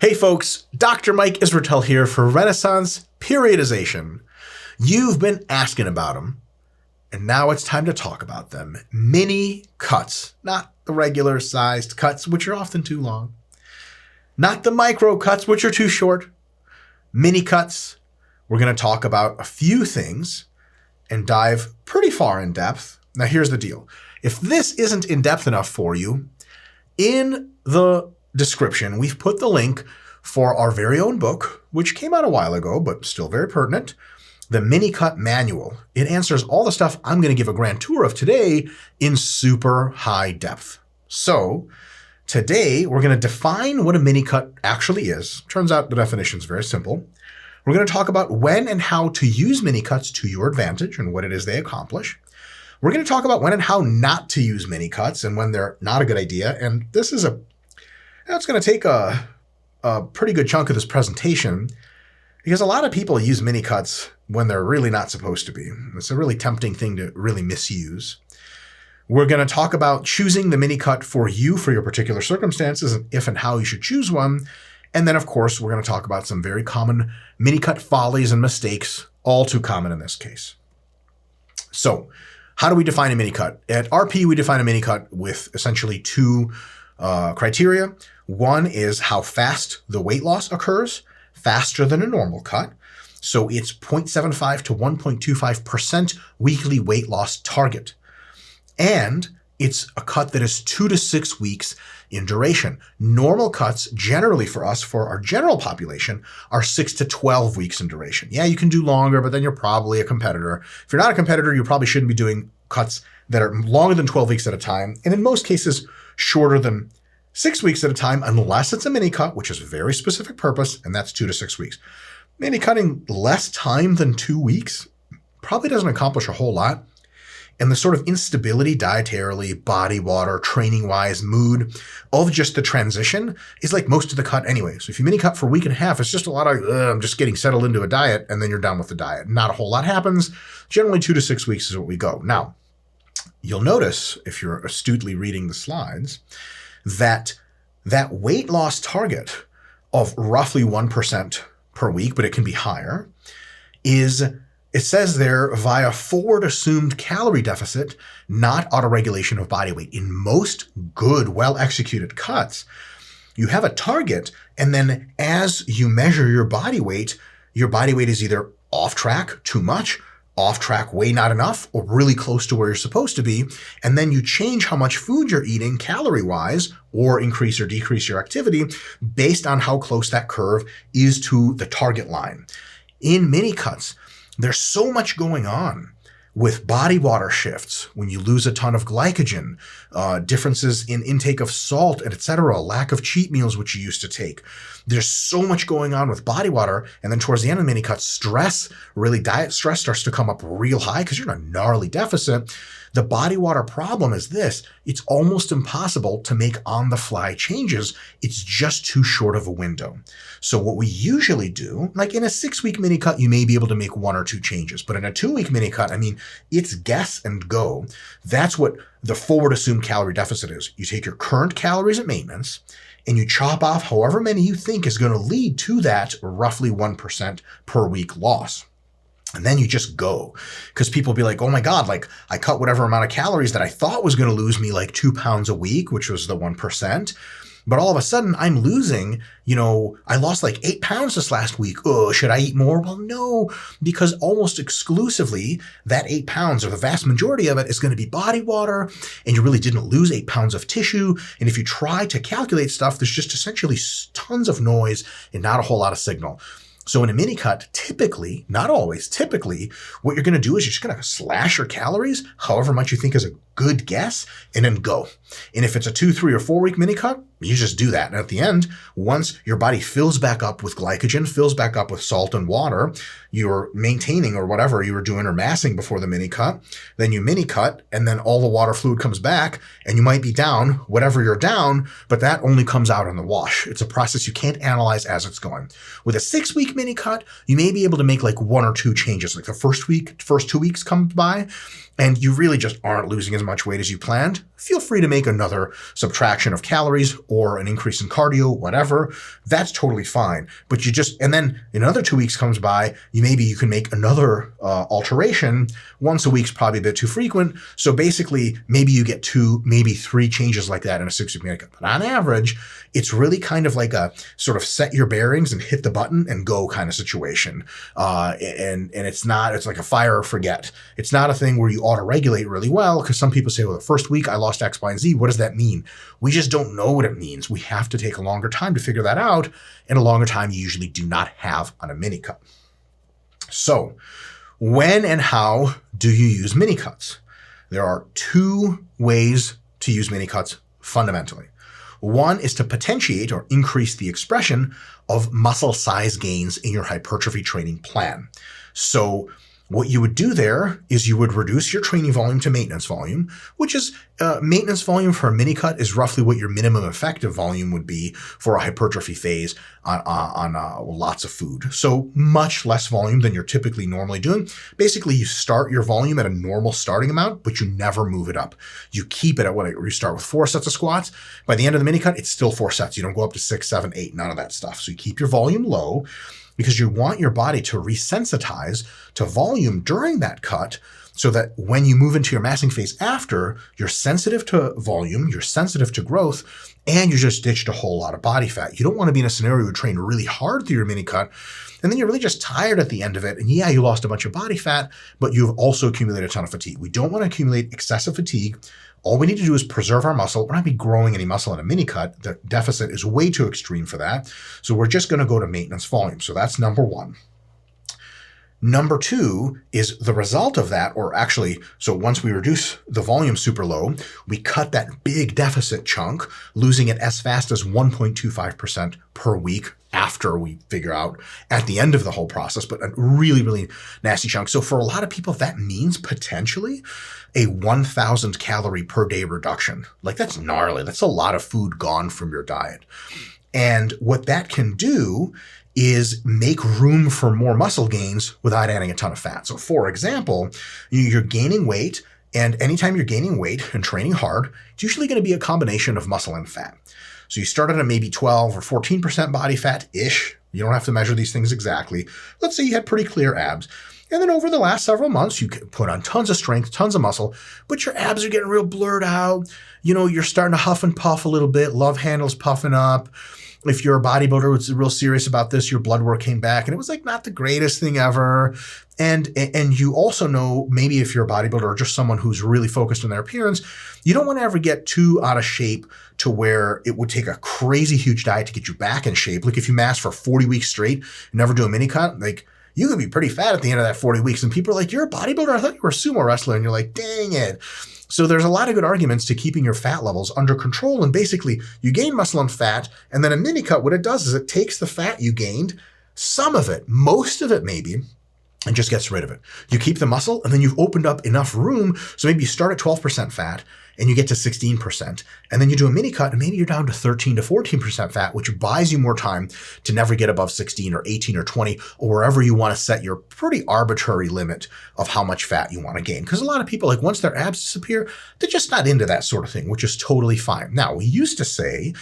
Hey folks, Dr. Mike Israetel here for Renaissance Periodization. You've been asking about them, and now it's time to talk about them. Mini cuts, not the regular sized cuts, which are often too long. Not the micro cuts, which are too short. Mini cuts. We're going to talk about a few things and dive pretty far in depth. Now here's the deal. If this isn't in depth enough for you, in the description, we've put the link for our very own book, which came out a while ago, but still very pertinent, the Mini Cut Manual. It answers all the stuff I'm going to give a grand tour of today in super high depth. So today we're going to define what a mini cut actually is. Turns out the definition is very simple. We're going to talk about when and how to use mini cuts to your advantage and what it is they accomplish. We're going to talk about when and how not to use mini cuts and when they're not a good idea. And this is it's going to take a pretty good chunk of this presentation because a lot of people use mini cuts when they're really not supposed to be. It's a really tempting thing to really misuse. We're going to talk about choosing the mini cut for you for your particular circumstances and if and how you should choose one. And then, of course, we're going to talk about some very common mini cut follies and mistakes, all too common in this case. So how do we define a mini cut? At RP, we define a mini cut with essentially two criteria. One is how fast the weight loss occurs, faster than a normal cut. So it's 0.75 to 1.25% weekly weight loss target. And it's a cut that is 2 to 6 weeks in duration. Normal cuts, generally for us, for our general population, are 6 to 12 weeks in duration. Yeah, you can do longer, but then you're probably a competitor. If you're not a competitor, you probably shouldn't be doing cuts that are longer than 12 weeks at a time, and in most cases, shorter than 6 weeks at a time, unless it's a mini cut, which is a very specific purpose, and that's 2 to 6 weeks. Mini cutting less time than 2 weeks probably doesn't accomplish a whole lot. And the sort of instability dietarily, body water, training-wise, mood, of just the transition is like most of the cut anyway. So if you mini cut for a week and a half, it's just a lot of, I'm just getting settled into a diet, and then you're done with the diet. Not a whole lot happens. Generally 2 to 6 weeks is what we go. Now, you'll notice, if you're astutely reading the slides, that weight loss target of roughly 1% per week, but it can be higher, it says there via forward assumed calorie deficit, not autoregulation of body weight. In most good, well-executed cuts, you have a target, and then as you measure your body weight is either off track, too much, off track, way not enough, or really close to where you're supposed to be. And then you change how much food you're eating calorie-wise, or increase or decrease your activity based on how close that curve is to the target line. In mini cuts, there's so much going on with body water shifts when you lose a ton of glycogen, differences in intake of salt, and etc., lack of cheat meals, which you used to take. There's so much going on with body water. And then towards the end of the mini cut, stress, really diet stress starts to come up real high because you're in a gnarly deficit. The body water problem is this: it's almost impossible to make on-the-fly changes. It's just too short of a window. So what we usually do, like in a 6-week mini cut, you may be able to make 1 or 2 changes. But in a 2-week mini cut, it's guess and go. That's what the forward assumed calorie deficit is. You take your current calories at maintenance and you chop off however many you think is going to lead to that roughly 1% per week loss. And then you just go, because people be like, oh my God, like I cut whatever amount of calories that I thought was going to lose me like 2 pounds a week, which was the 1%. But all of a sudden I'm losing, I lost like 8 pounds this last week. Oh, should I eat more? Well, no, because almost exclusively that 8 pounds, or the vast majority of it, is going to be body water. And you really didn't lose 8 pounds of tissue. And if you try to calculate stuff, there's just essentially tons of noise and not a whole lot of signal. So in a mini cut, typically, not always, typically, what you're going to do is you're just going to slash your calories, however much you think is a good guess, and then go. And if it's a 2, 3, or 4 week mini cut, you just do that. And at the end, once your body fills back up with glycogen, fills back up with salt and water, you're maintaining or whatever you were doing or massing before the mini cut, then you mini cut, and then all the water fluid comes back, and you might be down whatever you're down, but that only comes out in the wash. It's a process you can't analyze as it's going. With a 6-week mini cut, you may be able to make like 1 or 2 changes. Like the first 2 weeks come by, and you really just aren't losing as much weight as you planned, feel free to make another subtraction of calories or an increase in cardio, whatever. That's totally fine. But and then another 2 weeks comes by, you can make another alteration. Once a week's probably a bit too frequent. So basically, maybe you get 2, maybe 3 changes like that in a 6-week mini cut. But on average, it's really kind of like a sort of set your bearings and hit the button and go kind of situation. And it's like a fire or forget. It's not a thing where you auto-regulate really well, because some people say, well, the first week I lost X, Y, and Z. What does that mean? We just don't know what it means. We have to take a longer time to figure that out, and a longer time you usually do not have on a mini cut. So when and how do you use mini cuts? There are 2 ways to use mini cuts fundamentally. One is to potentiate or increase the expression of muscle size gains in your hypertrophy training plan. So what you would do there is you would reduce your training volume to maintenance volume, which is maintenance volume for a mini cut is roughly what your minimum effective volume would be for a hypertrophy phase on lots of food. So much less volume than you're typically normally doing. Basically, you start your volume at a normal starting amount, but you never move it up. You keep it at you start with 4 sets of squats. By the end of the mini cut, it's still 4 sets. You don't go up to 6, 7, 8, none of that stuff. So you keep your volume low, because you want your body to resensitize to volume during that cut, so that when you move into your massing phase after, you're sensitive to volume, you're sensitive to growth, and you just ditched a whole lot of body fat. You don't want to be in a scenario where you train really hard through your mini cut, and then you're really just tired at the end of it. And yeah, you lost a bunch of body fat, but you've also accumulated a ton of fatigue. We don't want to accumulate excessive fatigue. All we need to do is preserve our muscle. We're not going to be growing any muscle in a mini cut. The deficit is way too extreme for that. So we're just going to go to maintenance volume. So that's number 1. Number 2 is the result of that, so once we reduce the volume super low, we cut that big deficit chunk, losing it as fast as 1.25% per week after we figure out at the end of the whole process, but a really, really nasty chunk. So for a lot of people, that means potentially a 1,000 calorie per day reduction. Like, that's gnarly. That's a lot of food gone from your diet. And what that can do is make room for more muscle gains without adding a ton of fat. So for example, you're gaining weight, and anytime you're gaining weight and training hard, it's usually going to be a combination of muscle and fat. So you started at maybe 12 or 14% body fat-ish. You don't have to measure these things exactly. Let's say you had pretty clear abs. And then over the last several months, you put on tons of strength, tons of muscle, but your abs are getting real blurred out. You're starting to huff and puff a little bit. Love handles puffing up. If you're a bodybuilder who's real serious about this, your blood work came back and it was like not the greatest thing ever. And you also know, maybe if you're a bodybuilder or just someone who's really focused on their appearance, you don't want to ever get too out of shape to where it would take a crazy huge diet to get you back in shape. Like if you mass for 40 weeks straight, never do a mini cut, like you could be pretty fat at the end of that 40 weeks. And people are like, you're a bodybuilder? I thought you were a sumo wrestler. And you're like, dang it. So there's a lot of good arguments to keeping your fat levels under control. And basically, you gain muscle and fat, and then a mini cut, what it does is it takes the fat you gained, some of it, most of it maybe, and just gets rid of it. You keep the muscle, and then you've opened up enough room. So maybe you start at 12% fat, and you get to 16%. And then you do a mini cut, and maybe you're down to 13 to 14% fat, which buys you more time to never get above 16 or 18 or 20, or wherever you want to set your pretty arbitrary limit of how much fat you want to gain. Because a lot of people, like once their abs disappear, they're just not into that sort of thing, which is totally fine. Now, we used to say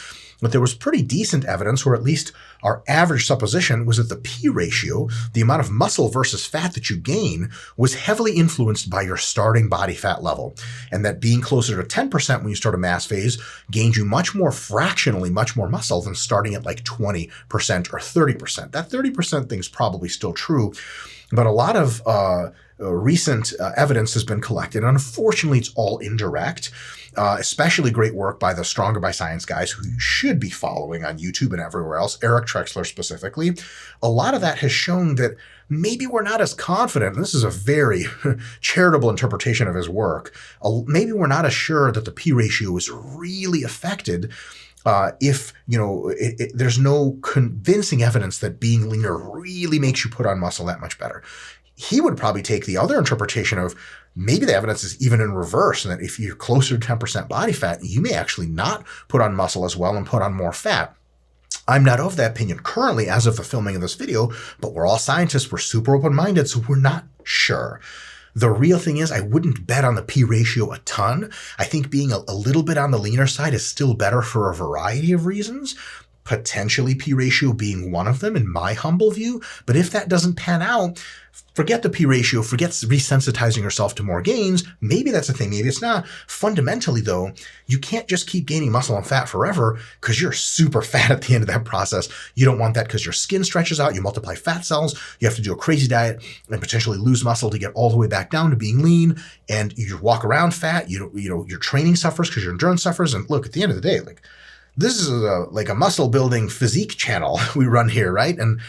that there was pretty decent evidence, or at least our average supposition was that the P ratio, the amount of muscle versus fat that you gain, was heavily influenced by your starting body fat level. And that being closer to 10% when you start a mass phase gained you fractionally much more muscle than starting at like 20% or 30%. That 30% thing's probably still true, but a lot of recent evidence has been collected. Unfortunately, it's all indirect. Especially great work by the Stronger by Science guys, who you should be following on YouTube and everywhere else, Eric Trexler specifically. A lot of that has shown that maybe we're not as confident, and this is a very charitable interpretation of his work, maybe we're not as sure that the P ratio is really affected if, there's no convincing evidence that being leaner really makes you put on muscle that much better. He would probably take the other interpretation of maybe the evidence is even in reverse, and that if you're closer to 10% body fat, you may actually not put on muscle as well and put on more fat. I'm not of that opinion currently as of the filming of this video, but we're all scientists. We're super open-minded, so we're not sure. The real thing is I wouldn't bet on the P ratio a ton. I think being a little bit on the leaner side is still better for a variety of reasons, potentially P ratio being one of them in my humble view. But if that doesn't pan out, forget the P ratio, forget resensitizing yourself to more gains. Maybe that's a thing, maybe it's not. Fundamentally though, you can't just keep gaining muscle and fat forever because you're super fat at the end of that process. You don't want that because your skin stretches out, you multiply fat cells, you have to do a crazy diet and potentially lose muscle to get all the way back down to being lean, and you walk around fat, your training suffers because your endurance suffers. And look, at the end of the day, like, this is like a muscle building physique channel we run here, right? And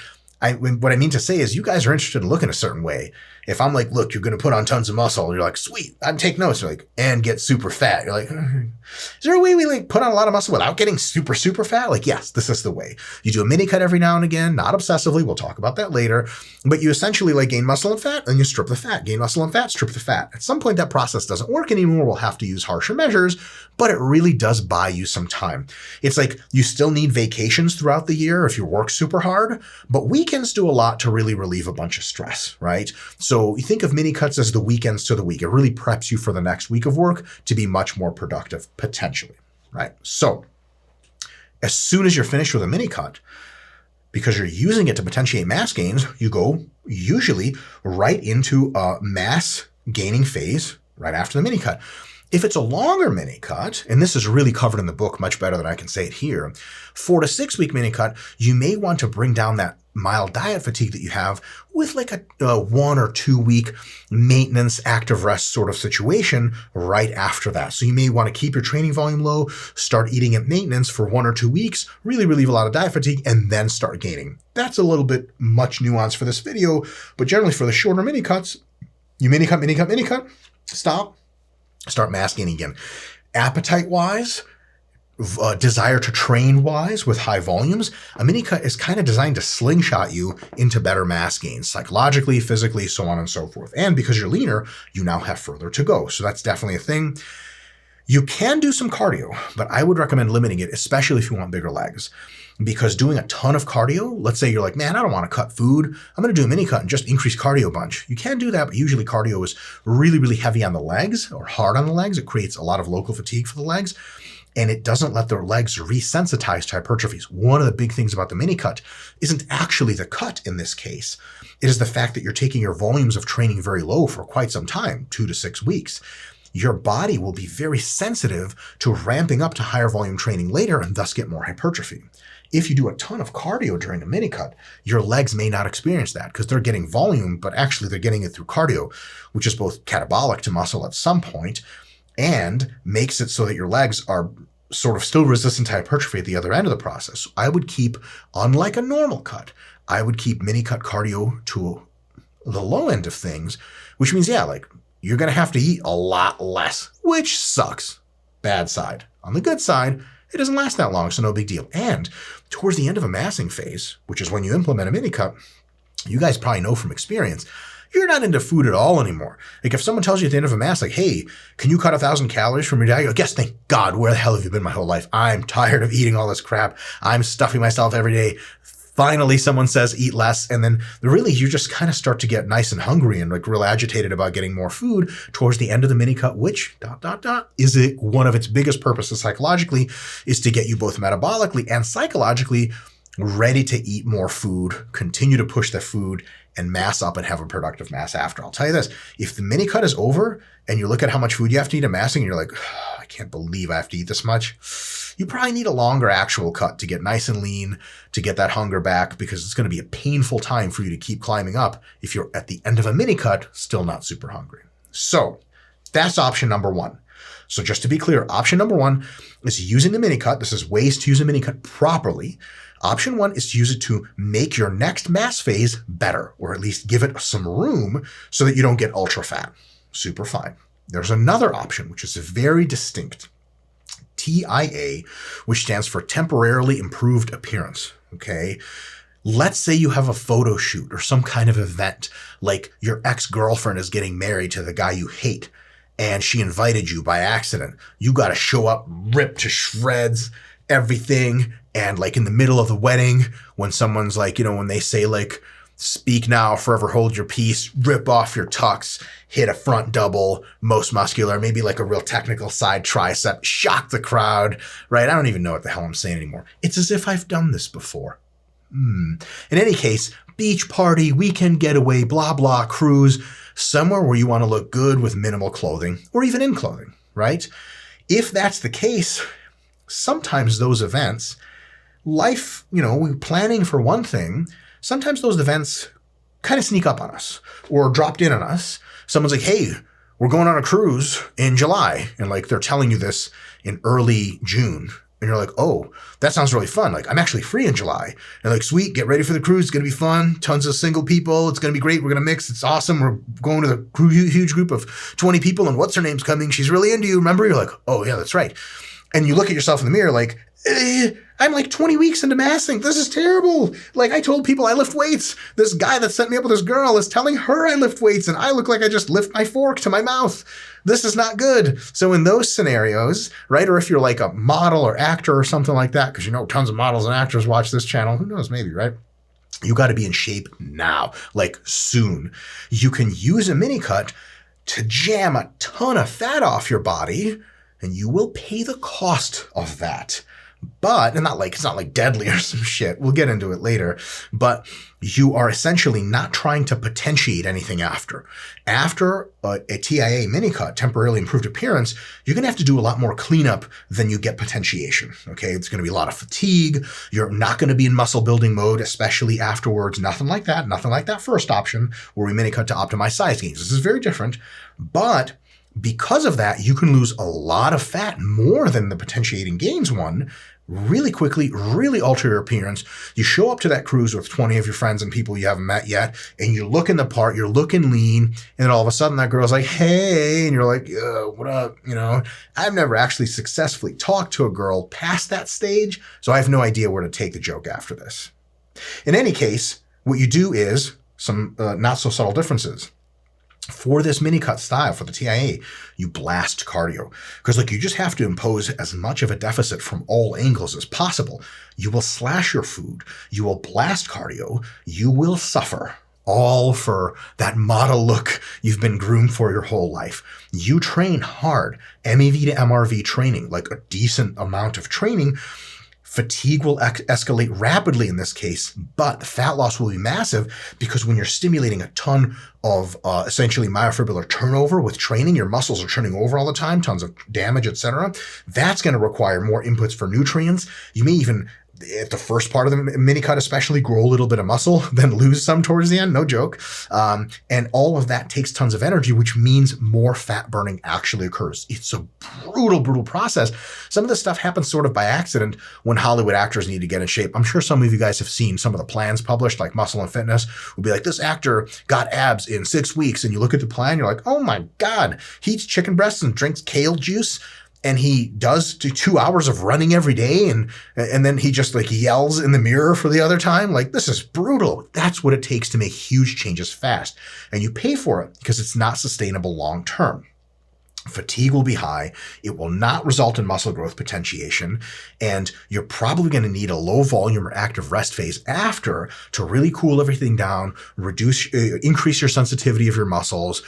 what I mean to say is you guys are interested in looking a certain way. If I'm like, look, you're going to put on tons of muscle, you're like, sweet, I'm take notes. You're like, and get super fat. You're like, is there a way we like put on a lot of muscle without getting super, super fat? Like, yes, this is the way. You do a mini cut every now and again, not obsessively. We'll talk about that later. But you essentially like gain muscle and fat, and you strip the fat. Gain muscle and fat, strip the fat. At some point, that process doesn't work anymore. We'll have to use harsher measures, but it really does buy you some time. It's like you still need vacations throughout the year if you work super hard, but weekends do a lot to really relieve a bunch of stress, right? So you think of mini cuts as the weekends to the week. It really preps you for the next week of work to be much more productive, potentially, right? So as soon as you're finished with a mini cut, because you're using it to potentiate mass gains, you go usually right into a mass gaining phase right after the mini cut. If it's a longer mini cut, and this is really covered in the book much better than I can say it here, 4 to 6 week mini cut, you may want to bring down that mild diet fatigue that you have with like a 1 or 2 week maintenance active rest sort of situation right after that. So you may want to keep your training volume low, start eating at maintenance for 1 or 2 weeks, really relieve a lot of diet fatigue, and then start gaining. That's a little bit much nuance for this video, but generally for the shorter mini cuts, you mini cut, stop, start mass gaining again. Appetite-wise, desire to train wise with high volumes, a mini cut is kind of designed to slingshot you into better mass gains, psychologically, physically, so on and so forth. And because you're leaner, you now have further to go. So that's definitely a thing. You can do some cardio, but I would recommend limiting it, especially if you want bigger legs. Because doing a ton of cardio, let's say you're like, man, I don't want to cut food. I'm going to do a mini cut and just increase cardio a bunch. You can do that, but usually cardio is really, really heavy on the legs or hard on the legs. It creates a lot of local fatigue for the legs, and it doesn't let the legs resensitize to hypertrophies. One of the big things about the mini cut isn't actually the cut in this case. It is the fact that you're taking your volumes of training very low for quite some time, 2 to 6 weeks. Your body will be very sensitive to ramping up to higher volume training later and thus get more hypertrophy. If you do a ton of cardio during a mini cut, your legs may not experience that because they're getting volume, but actually they're getting it through cardio, which is both catabolic to muscle at some point and makes it so that your legs are sort of still resistant to hypertrophy at the other end of the process. So I would keep, unlike a normal cut, I would keep mini cut cardio to the low end of things, which means, yeah, like you're going to have to eat a lot less, which sucks. Bad side. On the good side, it doesn't last that long, so no big deal. And towards the end of a massing phase, which is when you implement a mini cut, you guys probably know from experience, you're not into food at all anymore. Like if someone tells you at the end of a mass, like, hey, can you cut 1,000 calories from your diet? You go, yes, thank God. Where the hell have you been my whole life? I'm tired of eating all this crap. I'm stuffing myself every day. Finally, someone says eat less. And then really you just kind of start to get nice and hungry and like real agitated about getting more food towards the end of the mini cut, which ... is it one of its biggest purposes psychologically is to get you both metabolically and psychologically ready to eat more food, continue to push the food and mass up and have a productive mass after. I'll tell you this, if the mini cut is over and you look at how much food you have to eat at massing and you're like, oh, I can't believe I have to eat this much, you probably need a longer actual cut to get nice and lean, to get that hunger back, because it's going to be a painful time for you to keep climbing up if you're at the end of a mini cut still not super hungry. So that's option number 1. So just to be clear, option number 1 is using the mini cut. This is ways to use a mini cut properly. Option 1 is to use it to make your next mass phase better, or at least give it some room so that you don't get ultra fat. Super fine. There's another option, which is very distinct. TIA, which stands for temporarily improved appearance. Okay. Let's say you have a photo shoot or some kind of event, like your ex-girlfriend is getting married to the guy you hate, and she invited you by accident. You got to show up ripped to shreds, everything. And like in the middle of the wedding, when someone's like, when they say like, Speak now, forever hold your peace, rip off your tux, hit a front double, most muscular, maybe like a real technical side tricep, shock the crowd, right? I don't even know what the hell I'm saying anymore. It's as if I've done this before. In any case, beach party, weekend getaway, blah, blah, cruise, somewhere where you want to look good with minimal clothing or even in clothing, right? If that's the case, sometimes those events, life, planning for one thing, sometimes those events kind of sneak up on us or dropped in on us. Someone's like, hey, we're going on a cruise in July. And like, they're telling you this in early June. And you're like, oh, that sounds really fun. Like, I'm actually free in July. And like, sweet, get ready for the cruise. It's going to be fun. Tons of single people. It's going to be great. We're going to mix. It's awesome. We're going to the huge group of 20 people. And what's her name's coming? She's really into you. Remember? You're like, oh, yeah, that's right. And you look at yourself in the mirror like, I'm like 20 weeks into massing. This is terrible. Like, I told people I lift weights. This guy that set me up with this girl is telling her I lift weights, and I look like I just lift my fork to my mouth. This is not good. So in those scenarios, right, or if you're like a model or actor or something like that, because tons of models and actors watch this channel. Who knows, maybe, right? You got to be in shape now, like soon. You can use a mini cut to jam a ton of fat off your body, and you will pay the cost of that. But, and it's not like deadly or some shit. We'll get into it later. But you are essentially not trying to potentiate anything after. After a TIA mini cut, temporarily improved appearance, you're going to have to do a lot more cleanup than you get potentiation. Okay. It's going to be a lot of fatigue. You're not going to be in muscle building mode, especially afterwards. Nothing like that. Nothing like that first option where we mini cut to optimize size gains. This is very different. But because of that, you can lose a lot of fat, more than the potentiating gains one, really quickly, really alter your appearance. You show up to that cruise with 20 of your friends and people you haven't met yet, and you're looking the part, you're looking lean, and then all of a sudden that girl's like, hey, and you're like, what up? I've never actually successfully talked to a girl past that stage, so I have no idea where to take the joke after this. In any case, what you do is some not so subtle differences. For this mini cut style, for the TIA, you blast cardio. Because you just have to impose as much of a deficit from all angles as possible. You will slash your food. You will blast cardio. You will suffer. All for that model look you've been groomed for your whole life. You train hard. MEV to MRV training, like a decent amount of training. Fatigue will escalate rapidly in this case, but the fat loss will be massive because when you're stimulating a ton of essentially myofibrillar turnover with training, your muscles are turning over all the time, tons of damage, etc. That's going to require more inputs for nutrients. You may even, at the first part of the mini cut especially, grow a little bit of muscle, then lose some towards the end, no joke. And all of that takes tons of energy, which means more fat burning actually occurs. It's a brutal process. Some of this stuff happens sort of by accident when Hollywood actors need to get in shape. I'm sure some of you guys have seen some of the plans published, like Muscle and Fitness, will be like, this actor got abs in 6 weeks. And you look at the plan, you're like, oh my God, he eats chicken breasts and drinks kale juice. And he does 2 hours of running every day. And then he just yells in the mirror for the other time. This is brutal. That's what it takes to make huge changes fast. And you pay for it because it's not sustainable long term. Fatigue will be high. It will not result in muscle growth potentiation. And you're probably going to need a low volume or active rest phase after to really cool everything down, increase your sensitivity of your muscles,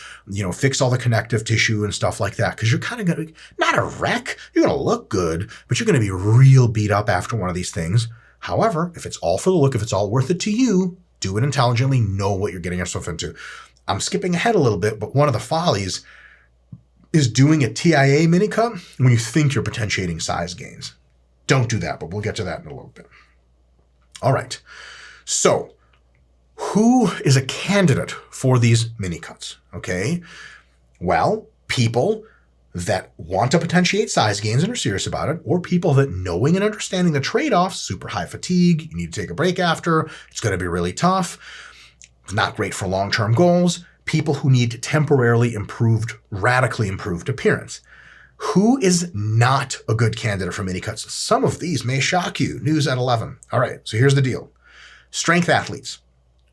fix all the connective tissue and stuff like that. Because you're kind of going to, not a wreck, you're going to look good, but you're going to be real beat up after one of these things. However, if it's all for the look, if it's all worth it to you, do it intelligently, know what you're getting yourself into. I'm skipping ahead a little bit, but one of the follies is doing a TIA mini cut when you think you're potentiating size gains. Don't do that, but we'll get to that in a little bit. All right. So who is a candidate for these mini cuts? Okay. Well, people that want to potentiate size gains and are serious about it, or people that, knowing and understanding the trade-offs, super high fatigue, you need to take a break after, it's going to be really tough, it's not great for long-term goals, people who need temporarily radically improved appearance. Who is not a good candidate for mini cuts? Some of these may shock you. News at 11. All right, so here's the deal. Strength athletes.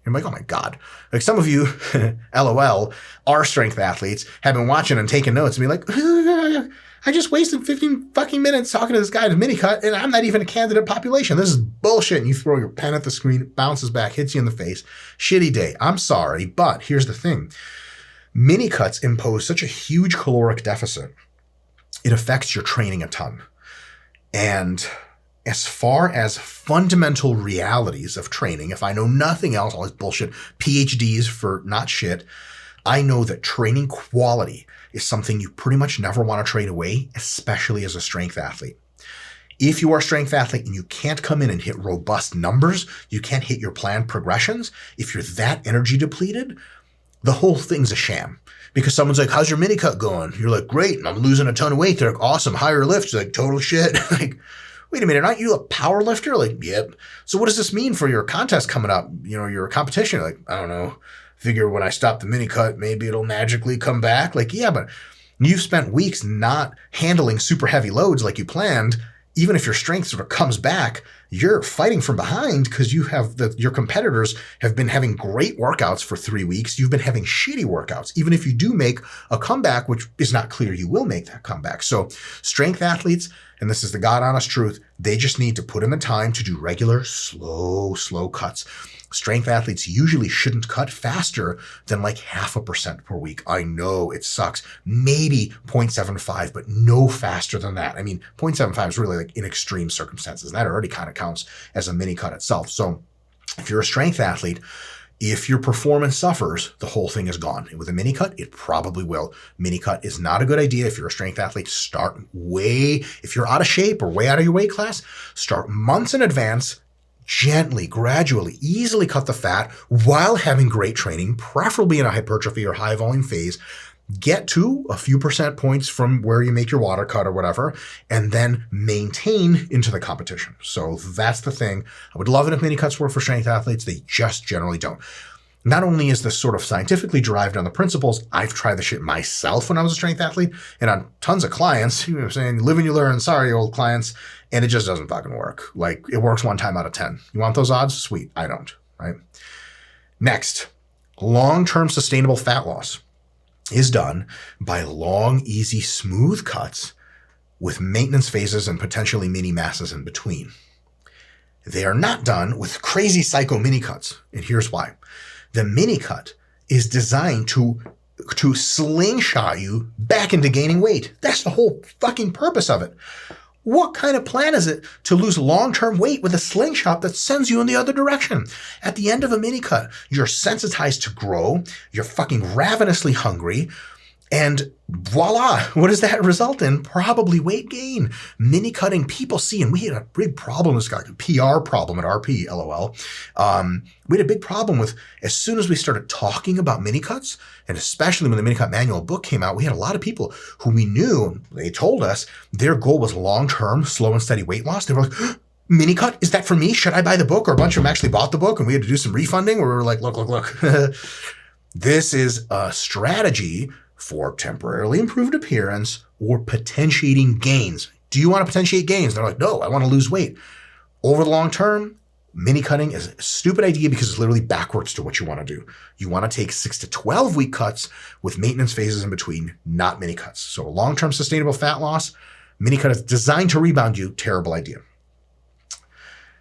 I'm like, oh my God. Like some of you, LOL, are strength athletes, have been watching and taking notes and be like, I just wasted 15 fucking minutes talking to this guy at a mini cut and I'm not even a candidate population. This is bullshit. And you throw your pen at the screen, it bounces back, hits you in the face. Shitty day. I'm sorry, but here's the thing. Mini cuts impose such a huge caloric deficit. It affects your training a ton. And as far as fundamental realities of training, if I know nothing else, all this bullshit, PhDs for not shit, I know that training quality is something you pretty much never want to trade away, especially as a strength athlete. If you are a strength athlete and you can't come in and hit robust numbers, you can't hit your planned progressions, if you're that energy depleted, the whole thing's a sham. Because someone's like, how's your mini cut going? You're like, great, I'm losing a ton of weight. They're like, awesome, higher lifts. You're like, total shit. Like, wait a minute, aren't you a power lifter? Like, yep. So what does this mean for your contest coming up? Your competition? Like, I don't know. Figure when I stop the mini cut, maybe it'll magically come back. Like, yeah, but you've spent weeks not handling super heavy loads like you planned. Even if your strength sort of comes back, you're fighting from behind because your competitors have been having great workouts for 3 weeks. You've been having shitty workouts, even if you do make a comeback, which is not clear you will make that comeback. So strength athletes, and this is the God honest truth, they just need to put in the time to do regular, slow cuts. Strength athletes usually shouldn't cut faster than like 0.5% per week. I know it sucks. Maybe 0.75, but no faster than that. I mean, 0.75 is really like in extreme circumstances. And that already kind of counts as a mini cut itself. So if you're a strength athlete, if your performance suffers, the whole thing is gone. With a mini cut, it probably will. Mini cut is not a good idea. If you're a strength athlete, if you're out of shape or way out of your weight class, start months in advance. Gently, gradually, easily cut the fat while having great training, preferably in a hypertrophy or high volume phase. Get to a few percent points from where you make your water cut or whatever, and then maintain into the competition. So that's the thing. I would love it if mini cuts were for strength athletes. They just generally don't. Not only is this sort of scientifically derived on the principles, I've tried the shit myself when I was a strength athlete and on tons of clients, you know what I'm saying? Live and you learn, sorry, old clients. And it just doesn't fucking work. Like, it works 1 time out of 10. You want those odds? Sweet. I don't, right? Next, long-term sustainable fat loss is done by long, easy, smooth cuts with maintenance phases and potentially mini masses in between. They are not done with crazy psycho mini cuts. And here's why. The mini cut is designed to slingshot you back into gaining weight. That's the whole fucking purpose of it. What kind of plan is it to lose long-term weight with a slingshot that sends you in the other direction? At the end of a mini cut, you're sensitized to grow, you're fucking ravenously hungry, and voila, what does that result in? Probably weight gain. Mini cutting, people see, and we had a big problem, this guy, a PR problem at RP, LOL. We had a big problem with, as soon as we started talking about mini cuts, and especially when the mini cut manual book came out, we had a lot of people who we knew, they told us their goal was long-term, slow and steady weight loss. They were like, mini cut, is that for me? Should I buy the book? Or a bunch of them actually bought the book and we had to do some refunding where we were like, look. This is a strategy for temporarily improved appearance or potentiating gains. Do you want to potentiate gains? They're like, no, I want to lose weight. Over the long term, mini cutting is a stupid idea because it's literally backwards to what you want to do. You want to take 6 to 12 week cuts with maintenance phases in between, not mini cuts. So long-term sustainable fat loss, mini cut is designed to rebound you. Terrible idea.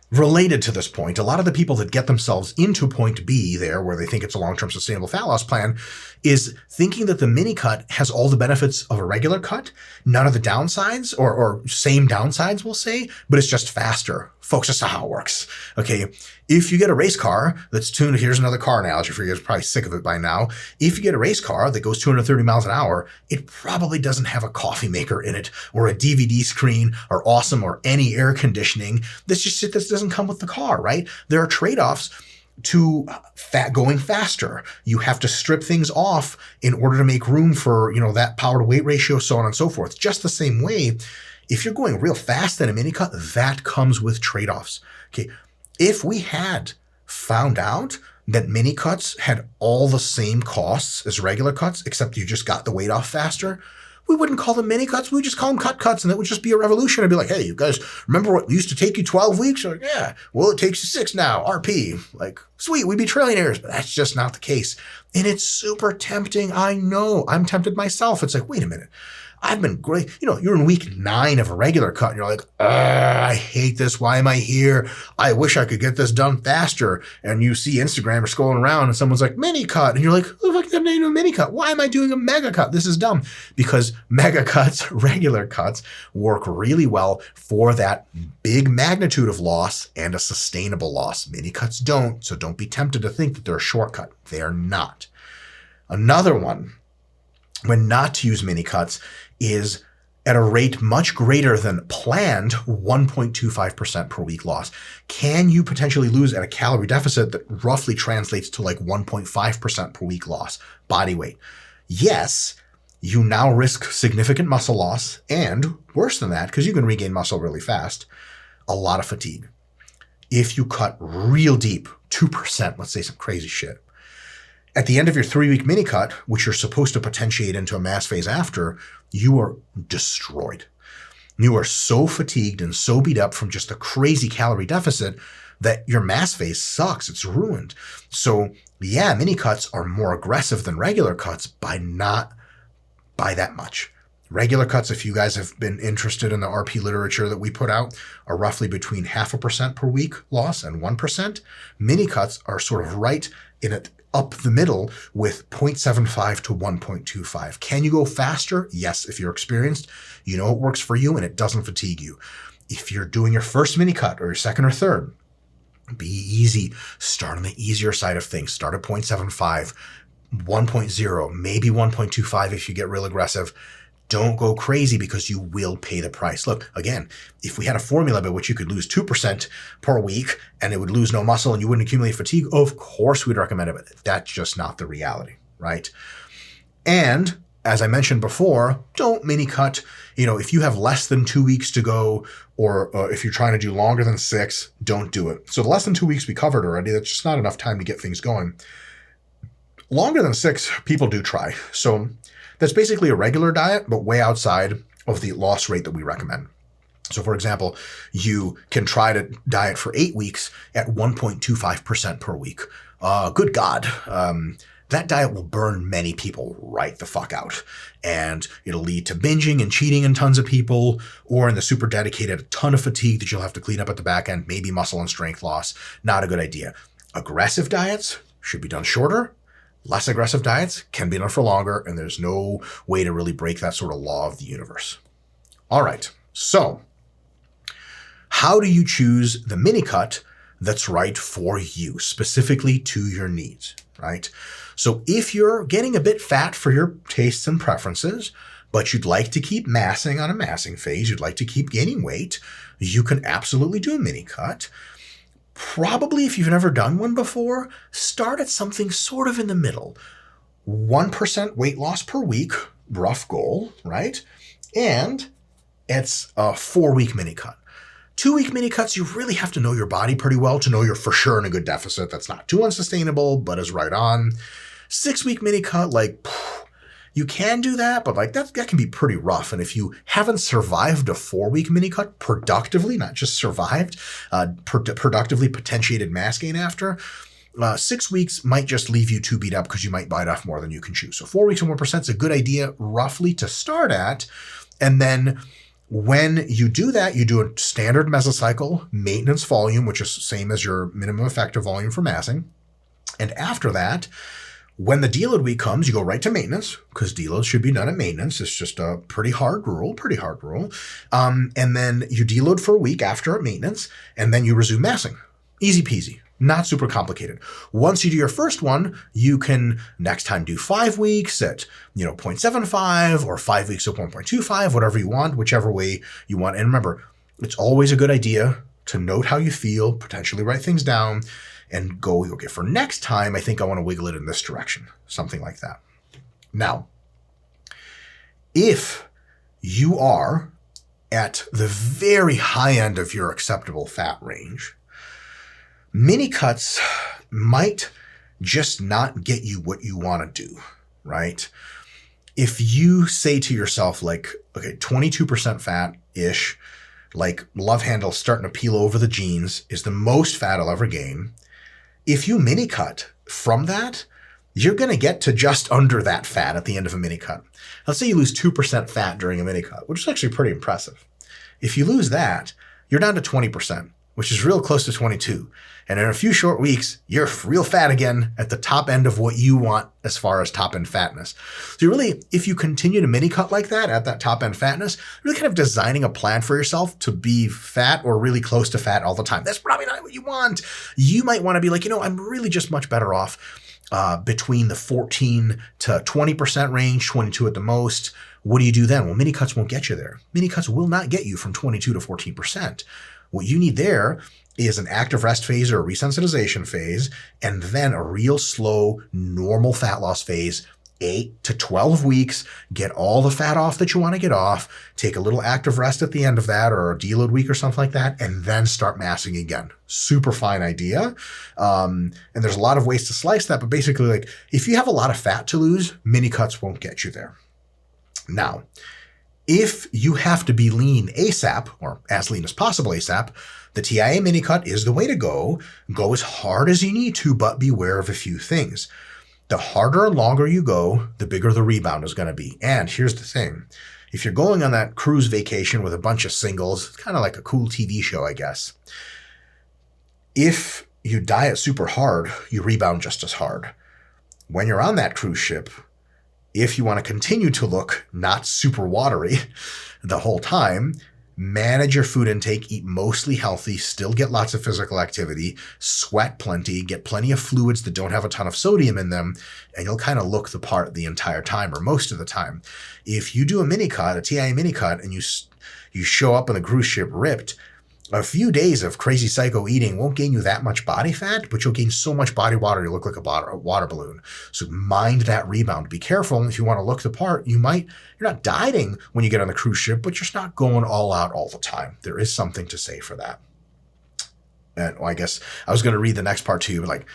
Related to this point, a lot of the people that get themselves into point B there, where they think it's a long-term sustainable fat loss plan, is thinking that the mini cut has all the benefits of a regular cut, none of the downsides, or same downsides, we'll say, but it's just faster. Folks, that's not how it works. Okay, if you get a race car that's tuned, here's another car analogy for you guys, probably sick of it by now. If you get a race car that goes 230 miles an hour, it probably doesn't have a coffee maker in it, or a DVD screen, or awesome, or any air conditioning. That's just shit that doesn't come with the car, right? There are trade-offs to going faster. You have to strip things off in order to make room for, that power to weight ratio, so on and so forth. Just the same way, if you're going real fast in a mini cut, that comes with trade-offs. Okay, if we had found out that mini cuts had all the same costs as regular cuts, except you just got the weight off faster, we wouldn't call them mini cuts. We would just call them cuts. And it would just be a revolution. I'd be like, hey, you guys remember what used to take you 12 weeks? Like, yeah, well, it takes you 6 now, RP. Like, sweet, we'd be trillionaires. But that's just not the case. And it's super tempting. I know. I'm tempted myself. It's like, wait a minute. I've been great. You're in week 9 of a regular cut and you're like, I hate this. Why am I here? I wish I could get this done faster. And you see Instagram or scrolling around and someone's like, mini cut. And you're like, oh, fuck, I'm doing a mini cut. Why am I doing a mega cut? This is dumb. Because mega cuts, regular cuts, work really well for that big magnitude of loss and a sustainable loss. Mini cuts don't. So don't be tempted to think that they're a shortcut. They're not. Another one, when not to use mini cuts, is at a rate much greater than planned 1.25% per week loss. Can you potentially lose at a calorie deficit that roughly translates to like 1.5% per week loss body weight? Yes, you now risk significant muscle loss, and worse than that, because you can regain muscle really fast, a lot of fatigue. If you cut real deep, 2%, let's say some crazy shit, at the end of your 3-week mini cut, which you're supposed to potentiate into a mass phase after, you are destroyed. You are so fatigued and so beat up from just a crazy calorie deficit that your mass phase sucks. It's ruined. So yeah, mini cuts are more aggressive than regular cuts by that much. Regular cuts, if you guys have been interested in the RP literature that we put out, are roughly between 0.5% per week loss and 1%. Mini cuts are sort of right in it, up the middle with 0.75 to 1.25. Can you go faster? Yes, if you're experienced, you know it works for you and it doesn't fatigue you. If you're doing your first mini cut or your second or third, be easy. Start on the easier side of things. Start at 0.75, 1.0, maybe 1.25 if you get real aggressive. Don't go crazy because you will pay the price. Look, again, if we had a formula by which you could lose 2% per week and it would lose no muscle and you wouldn't accumulate fatigue, of course we'd recommend it, but that's just not the reality, right? And as I mentioned before, don't mini cut. If you have less than 2 weeks to go, or if you're trying to do longer than 6, don't do it. So the less than 2 weeks we covered already, that's just not enough time to get things going. Longer than 6, people do try. So that's basically a regular diet, but way outside of the loss rate that we recommend. So for example, you can try to diet for 8 weeks at 1.25% per week. Good God. That diet will burn many people right the fuck out. And it'll lead to binging and cheating in tons of people, or in the super dedicated, a ton of fatigue that you'll have to clean up at the back end, maybe muscle and strength loss. Not a good idea. Aggressive diets should be done shorter. Less aggressive diets can be done for longer, and there's no way to really break that sort of law of the universe. All right, so how do you choose the mini cut that's right for you, specifically to your needs, right? So if you're getting a bit fat for your tastes and preferences, but you'd like to keep massing on a massing phase, you'd like to keep gaining weight, you can absolutely do a mini cut. Probably, if you've never done one before, start at something sort of in the middle. 1% weight loss per week, rough goal, right? And it's a 4-week mini cut. 2-week mini cuts, you really have to know your body pretty well to know you're for sure in a good deficit. That's not too unsustainable, but is right on. 6-week mini cut, you can do that, but that can be pretty rough. And if you haven't survived a 4-week mini cut productively, not just survived, productively potentiated mass gain after, 6 weeks might just leave you too beat up because you might bite off more than you can chew. So 4 weeks and 1% is a good idea roughly to start at. And then when you do that, you do a standard mesocycle maintenance volume, which is the same as your minimum effective volume for massing. And after that, when the deload week comes, you go right to maintenance because deloads should be done at maintenance. It's just a pretty hard rule. And then you deload for a week after maintenance, and then you resume massing. Easy peasy, not super complicated. Once you do your first one, you can next time do 5 weeks at 0.75 or 5 weeks at 1.25, whatever you want, whichever way you want. And remember, it's always a good idea to note how you feel, potentially write things down, and go, okay, for next time, I think I want to wiggle it in this direction, something like that. Now, if you are at the very high end of your acceptable fat range, mini cuts might just not get you what you want to do, right? if you say to yourself, like, okay, 22% fat-ish, like love handle starting to peel over the jeans is the most fat I'll ever gain. If you mini cut from that, you're going to get to just under that fat at the end of a mini cut. Let's say you lose 2% fat during a mini cut, which is actually pretty impressive. If you lose that, you're down to 20%, which is real close to 22. And in a few short weeks, you're real fat again at the top end of what you want as far as top end fatness. So you really, if you continue to mini cut like that at that top end fatness, you're really kind of designing a plan for yourself to be fat or really close to fat all the time. That's probably not what you want. You might want to be like, I'm really just much better off between the 14 to 20% range, 22 at the most. What do you do then? Well, mini cuts won't get you there. Mini cuts will not get you from 22 to 14%. What you need there is an active rest phase or a resensitization phase, and then a real slow, normal fat loss phase, 8 to 12 weeks, get all the fat off that you want to get off, take a little active rest at the end of that or a deload week or something like that, and then start massing again. Super fine idea. And there's a lot of ways to slice that, but basically, like, if you have a lot of fat to lose, mini cuts won't get you there. Now, if you have to be lean ASAP, or as lean as possible ASAP, the TIA mini cut is the way to go. Go as hard as you need to, but beware of a few things. The harder and longer you go, the bigger the rebound is going to be. And here's the thing. If you're going on that cruise vacation with a bunch of singles, it's kind of like a cool TV show, I guess. If you diet super hard, you rebound just as hard. When you're on that cruise ship, if you want to continue to look not super watery the whole time, manage your food intake, eat mostly healthy, still get lots of physical activity, sweat plenty, get plenty of fluids that don't have a ton of sodium in them, and you'll kind of look the part the entire time or most of the time. If you do a mini cut, a TIA mini cut, and you show up on the cruise ship ripped, a few days of crazy psycho eating won't gain you that much body fat, but you'll gain so much body water you look like a water balloon. So mind that rebound. Be careful. If you want to look the part, you're not dieting when you get on the cruise ship, but you're just not going all out all the time. There is something to say for that. And I guess I was going to read the next part to you, but like,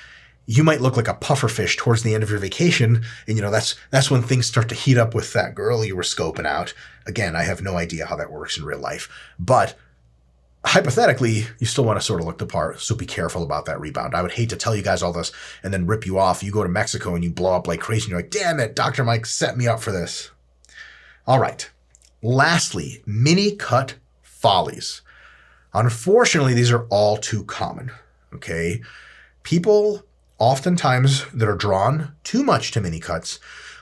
you might look like a puffer fish towards the end of your vacation. And that's when things start to heat up with that girl you were scoping out. Again, I have no idea how that works in real life, but hypothetically, you still want to sort of look the part, so be careful about that rebound. I would hate to tell you guys all this and then rip you off. You go to Mexico and you blow up like crazy and you're like, damn it, Dr. Mike set me up for this. All right. Lastly, mini cut follies. Unfortunately, these are all too common, okay? People oftentimes that are drawn too much to mini cuts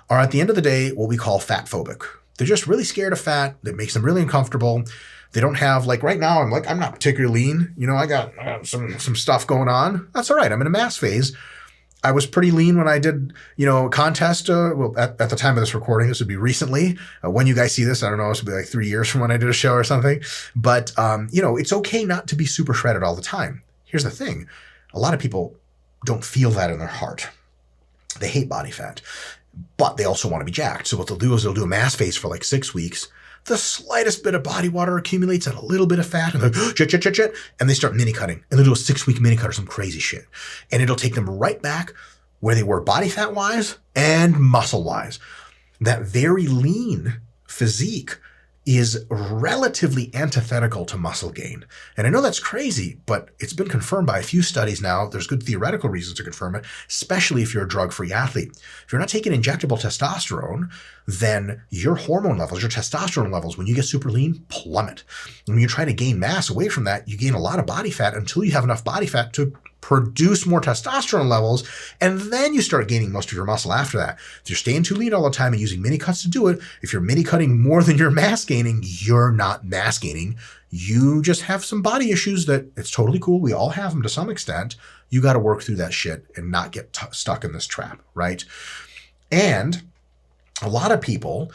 are at the end of the day what we call fat phobic. They're just really scared of fat. That makes them really uncomfortable. They don't have, like right now, I'm not particularly lean. I got some stuff going on. That's all right. I'm in a mass phase. I was pretty lean when I did, a contest. At the time of this recording, this would be recently. When you guys see this, I don't know, this would be like 3 years from when I did a show or something. But, it's okay not to be super shredded all the time. Here's the thing. A lot of people don't feel that in their heart. They hate body fat, but they also want to be jacked. So what they'll do is they'll do a mass phase for like 6 weeks. The slightest bit of body water accumulates and a little bit of fat, and they're and they start mini cutting, and they'll do a 6-week mini cut or some crazy shit. And it'll take them right back where they were body fat wise and muscle wise. That very lean physique is relatively antithetical to muscle gain. And I know that's crazy, but it's been confirmed by a few studies now. There's good theoretical reasons to confirm it, especially if you're a drug-free athlete. If you're not taking injectable testosterone, then your hormone levels, your testosterone levels, when you get super lean, plummet. And when you're trying to gain mass away from that, you gain a lot of body fat until you have enough body fat to produce more testosterone levels, and then you start gaining most of your muscle after that. If you're staying too lean all the time and using mini cuts to do it, if you're mini cutting more than you're mass gaining, you're not mass gaining. You just have some body issues that it's totally cool. We all have them to some extent. You got to work through that shit and not get stuck in this trap, right? And a lot of people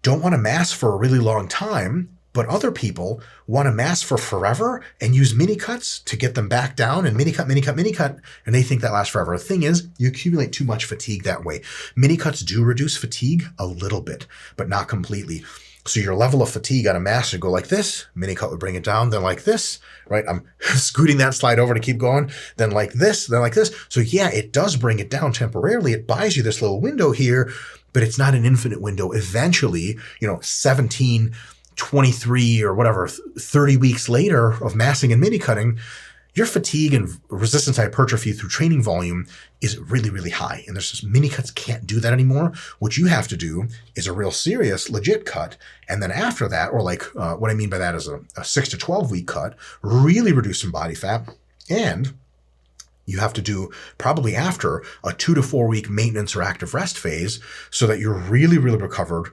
don't want to mass for a really long time, but other people want to mass for forever and use mini cuts to get them back down and mini cut, and they think that lasts forever. The thing is, you accumulate too much fatigue that way. Mini cuts do reduce fatigue a little bit, but not completely. So your level of fatigue on a mass would go like this, mini cut would bring it down, then like this, right? I'm scooting that slide over to keep going, then like this, then like this. So yeah, it does bring it down temporarily. It buys you this little window here, but it's not an infinite window. Eventually, 17, 23 or whatever, 30 weeks later of massing and mini cutting, your fatigue and resistance hypertrophy through training volume is really, really high. And there's just mini cuts can't do that anymore. What you have to do is a real serious, legit cut. And then after that, or what I mean by that is a 6 to 12 week cut, really reduce some body fat. And you have to do probably after a 2 to 4 week maintenance or active rest phase so that you're really, really recovered,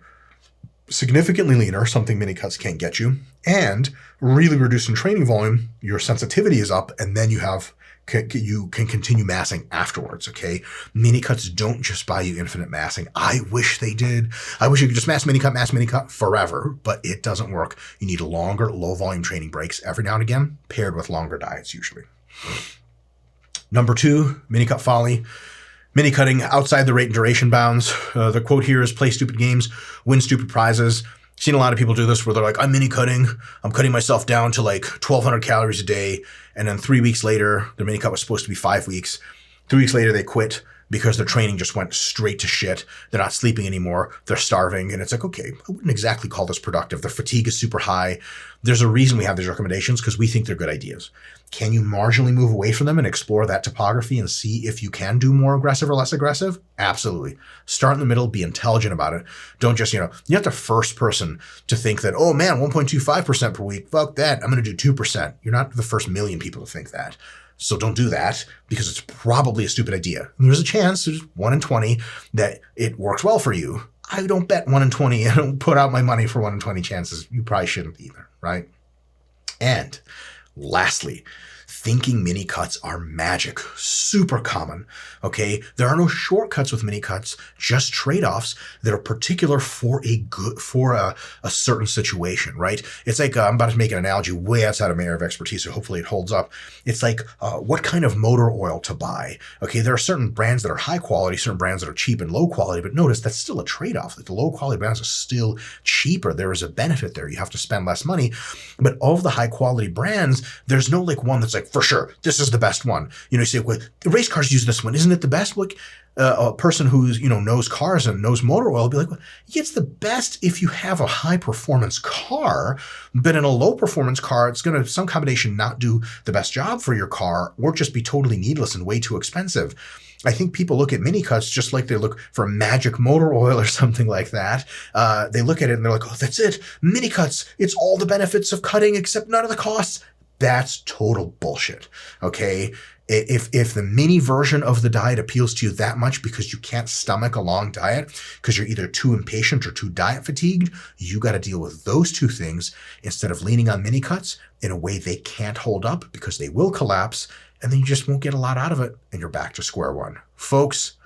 significantly leaner, something mini cuts can't get you, and really reducing training volume, your sensitivity is up, and then you can continue massing afterwards, okay? Mini cuts don't just buy you infinite massing. I wish they did. I wish you could just mass mini cut forever, but it doesn't work. You need longer, low volume training breaks every now and again, paired with longer diets usually. Number 2, mini cut folly. Mini cutting outside the rate and duration bounds. The quote here is play stupid games, win stupid prizes. I've seen a lot of people do this where they're like, I'm mini cutting. I'm cutting myself down to like 1,200 calories a day. And then 3 weeks later, their mini cut was supposed to be 5 weeks. 3 weeks later, they quit because their training just went straight to shit. They're not sleeping anymore. They're starving. And it's like, okay, I wouldn't exactly call this productive. Their fatigue is super high. There's a reason we have these recommendations because we think they're good ideas. Can you marginally move away from them and explore that topography and see if you can do more aggressive or less aggressive? Absolutely. Start in the middle, be intelligent about it. Don't just, you're not the first person to think that, oh man, 1.25% per week, fuck that, I'm going to do 2%. You're not the first million people to think that. So don't do that because it's probably a stupid idea. And there's a chance, there's 1 in 20, that it works well for you. I don't bet 1 in 20. I don't put out my money for 1 in 20 chances. You probably shouldn't either, right? And lastly, thinking mini cuts are magic. Super common, okay? There are no shortcuts with mini cuts, just trade-offs that are particular for a certain situation, right? It's like, I'm about to make an analogy way outside of my area of expertise, so hopefully it holds up. It's like what kind of motor oil to buy, okay? There are certain brands that are high quality, certain brands that are cheap and low quality, but notice that's still a trade-off. Like the low quality brands are still cheaper. There is a benefit there. You have to spend less money, but all of the high quality brands, there's no like one that's like, for sure, this is the best one. You say, well, the race cars use this one. Isn't it the best? Like a person who's, knows cars and knows motor oil will be like, well, yeah, it's the best if you have a high performance car, but in a low performance car, it's going to some combination not do the best job for your car or just be totally needless and way too expensive. I think people look at mini cuts just like they look for magic motor oil or something like that. They look at it and they're like, oh, that's it. Mini cuts. It's all the benefits of cutting except none of the costs. That's total bullshit, okay? If the mini version of the diet appeals to you that much because you can't stomach a long diet, because you're either too impatient or too diet fatigued, you got to deal with those two things instead of leaning on mini cuts in a way they can't hold up because they will collapse, and then you just won't get a lot out of it, and you're back to square one. Folks,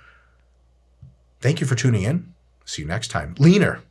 thank you for tuning in. See you next time. Leaner,